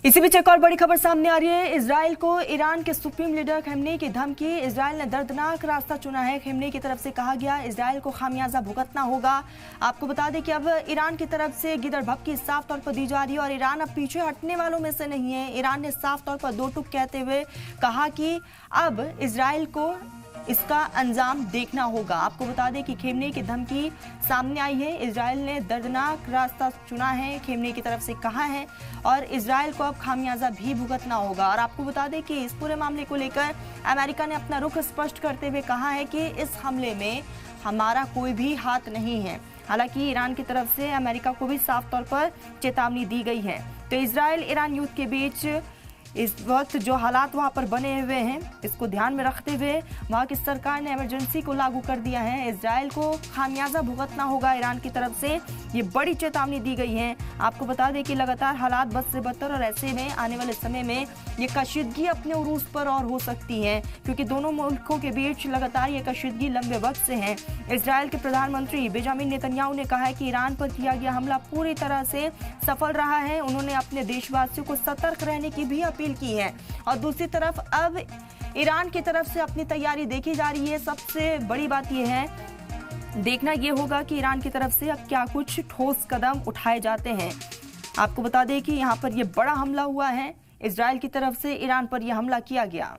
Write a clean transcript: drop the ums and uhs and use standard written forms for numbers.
इसी बीच एक और बड़ी खबर सामने आ रही है। इजराइल को ईरान के सुप्रीम लीडर खमेनी की धमकी। इजराइल ने दर्दनाक रास्ता चुना है। खमेनी की तरफ से कहा गया इजराइल को खामियाजा भुगतना होगा। आपको बता दें कि अब ईरान की तरफ से गिदड़ भपकी साफ तौर पर दी जा रही है और ईरान अब पीछे हटने वालों में से नहीं है। ईरान ने साफ तौर पर दो टूक कहते हुए कहा कि अब इजराइल को इसका अंजाम देखना होगा। आपको बता दें कि खमेनी की धमकी सामने आई है। इजराइल ने दर्दनाक रास्ता चुना है, खमेनी की तरफ से कहा है, और इजराइल को अब खामियाजा भी भुगतना होगा। और आपको बता दें कि इस पूरे मामले को लेकर अमेरिका ने अपना रुख स्पष्ट करते हुए कहा है कि इस हमले में हमारा कोई भी हाथ नहीं है। हालांकि ईरान की तरफ से अमेरिका को भी साफ तौर पर चेतावनी दी गई है। तो इजराइल ईरान युद्ध के बीच इस वक्त जो हालात वहां पर बने हुए हैं, इसको ध्यान में रखते हुए वहां की सरकार ने इमरजेंसी को लागू कर दिया है। इजराइल को खामियाजा भुगतना होगा ईरान की तरफ से, ये बड़ी चेतावनी दी गई है। आपको बता दें कि लगातार हालात बद से बदतर, और ऐसे में आने वाले समय में ये कशीदगी अपने उरूज पर और हो सकती है, क्योंकि दोनों मुल्कों के बीच लगातार ये कशीदगी लंबे वक्त से है। इजराइल के प्रधानमंत्री बेंजामिन नेतन्याहू ने कहा है कि ईरान पर किया गया हमला पूरी तरह से सफल रहा है। उन्होंने अपने देशवासियों को सतर्क रहने की भी अपील की है। और दूसरी तरफ अब ईरान की तरफ से अपनी तैयारी देखी जा रही है। सबसे बड़ी बात यह है, देखना यह होगा कि ईरान की तरफ से अब क्या कुछ ठोस कदम उठाए जाते हैं। आपको बता दें कि यहां पर यह बड़ा हमला हुआ है। इजराइल की तरफ से ईरान पर यह हमला किया गया।